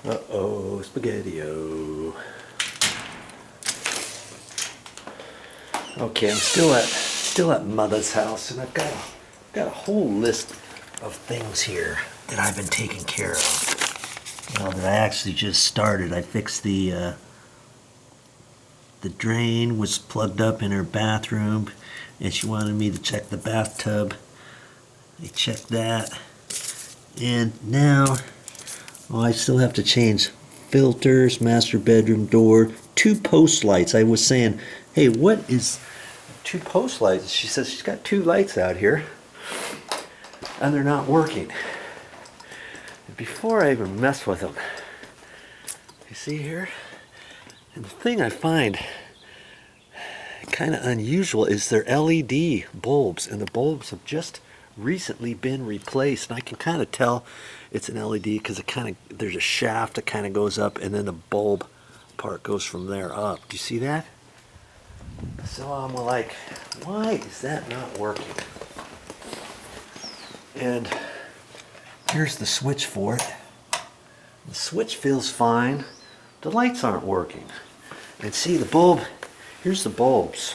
Uh-oh, spaghetti-o. Okay, I'm still at Motha's house, and I've got a whole list of things here that I've been taking care of. Well, that I actually just started. I fixed the drain was plugged up in her bathroom, and she wanted me to check the bathtub. I checked that, and now, oh, I still have to change filters, master bedroom door, 2 post lights. I was saying, hey, what is 2 post lights? She says she's got 2 lights out here, and they're not working. And before I even mess with them, you see here? And the thing I find kind of unusual is their LED bulbs, and the bulbs have just recently been replaced, and I can kind of tell it's an LED because there's a shaft that kind of goes up, and then the bulb part goes from there up. Do you see that? So I'm like, why is that not working? And here's the switch for it. The switch feels fine. The lights aren't working. And see the bulb, here's the bulbs.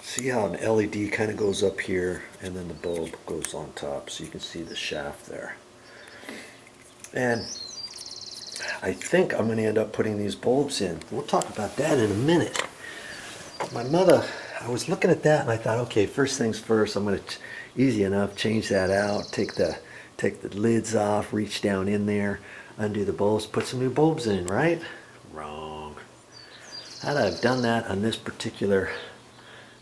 See how an LED kind of goes up here and then the bulb goes on top, so you can see the shaft there. And I think I'm going to end up putting these bulbs in. We'll talk about that in a minute. My mother, I was looking at that and I thought, okay, first things first, I'm going to, easy enough, change that out, take the lids off, reach down in there, undo the bulbs, put some new bulbs in, right? Wrong. Had I have done that on this particular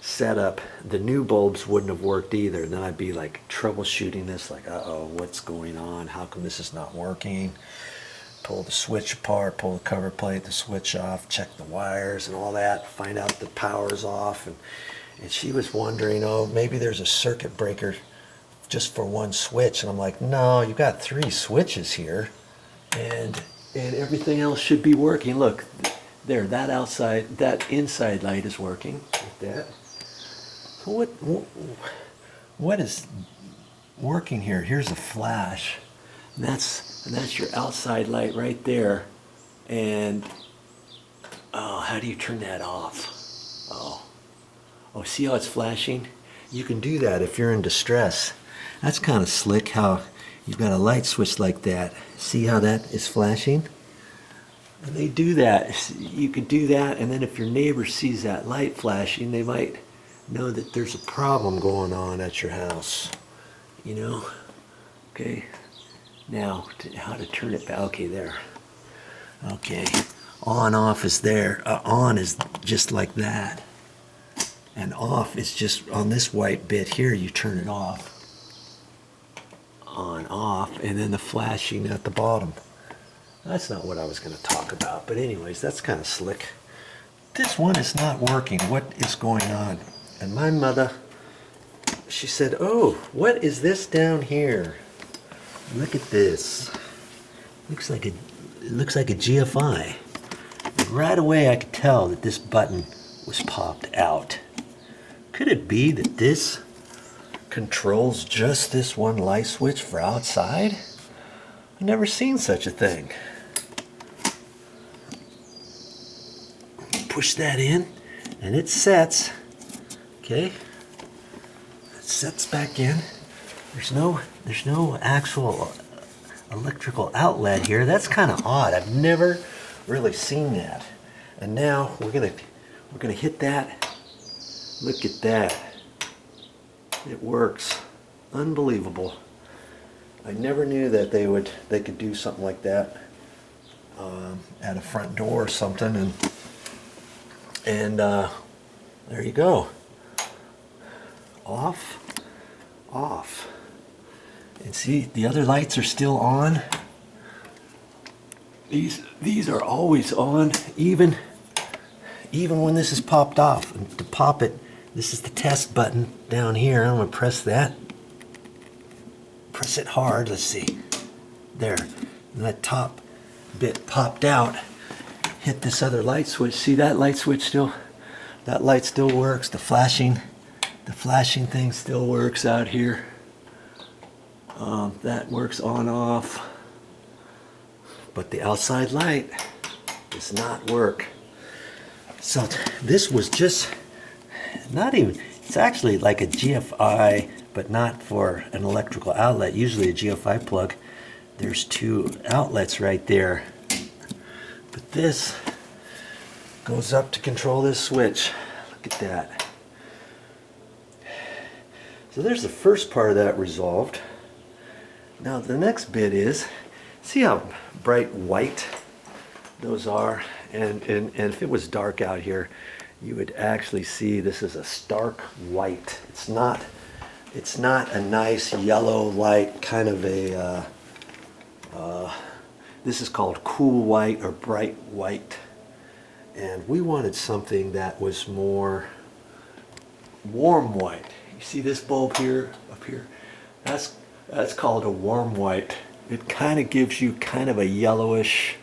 setup, the new bulbs wouldn't have worked either. Then I'd be like troubleshooting this, like, uh-oh, what's going on? How come this is not working? Pull the switch apart, pull the cover plate, the switch off, check the wires and all that, find out the power's off. And she was wondering, oh, maybe there's a circuit breaker just for one switch. And I'm like, no, you've got 3 switches here, and everything else should be working. Look, there, that inside light is working like that. What is working here? Here's a flash. And that's your outside light right there. And oh, how do you turn that off? Oh, see how it's flashing? You can do that if you're in distress. That's kind of slick how you've got a light switch like that. See how that is flashing? And they do that. You could do that, and then if your neighbor sees that light flashing, they might know that there's a problem going on at your house. You know? Okay. Now, how to turn it back. Okay, there. Okay. On, off is there. On is just like that. And off is just on this white bit here, you turn it off. On, off, and then the flashing at the bottom. That's not what I was going to talk about, but anyways, that's kind of slick. This one is not working. What is going on? And my mother, she said, oh, what is this down here? Look at this. It looks like a GFI. And right away I could tell that this button was popped out. Could it be that this controls just this one light switch for outside? I've never seen such a thing. Push that in and it sets. Okay. It sets back in. There's no actual electrical outlet here. That's kind of odd. I've never really seen that. And now we're gonna hit that. Look at that. It works. Unbelievable. I never knew that they could do something like that at a front door or something. And there you go. Off, off. And see, the other lights are still on. These are always on, even when this is popped off. And to pop it, this is the test button down here. I'm gonna press that. Press it hard. Let's see. There. And that top bit popped out. Hit this other light switch. See that light switch still? That light still works. The flashing thing still works out here. That works on off. but the outside light does not work. So this was just not even, it's actually like a GFI, but not for an electrical outlet. Usually a GFI plug, there's two outlets right there. But this goes up to control this switch. Look at that. So there's the first part of that resolved. Now the next bit is, see how bright white those are? And if it was dark out here, you would actually see this is a stark white. It's not a nice yellow light, kind of a, this is called cool white or bright white. And we wanted something that was more warm white. You see this bulb here, up here? That's called a warm white. It kind of gives you kind of a yellowish,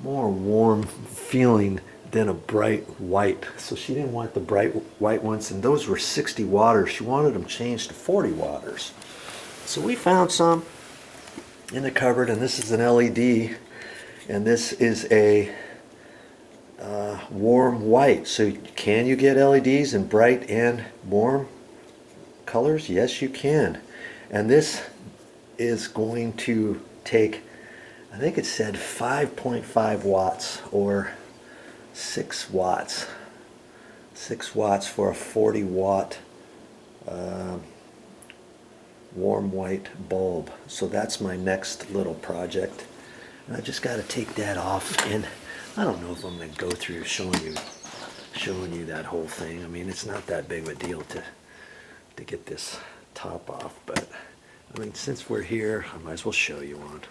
more warm feeling than a bright white. So she didn't want the bright white ones, and those were 60 waters. She wanted them changed to 40 waters. So we found some in the cupboard, and this is an LED, and this is a warm white. So can you get LEDs in bright and warm colors? Yes, you can. And this is going to take, I think it said 5.5 watts or 6 watts. 6 watts for a 40 watt warm white bulb. So that's my next little project. And I just got to take that off, and I don't know if I'm going to go through showing you that whole thing. I mean, it's not that big of a deal to get this top off, but I mean, since we're here, I might as well show you one.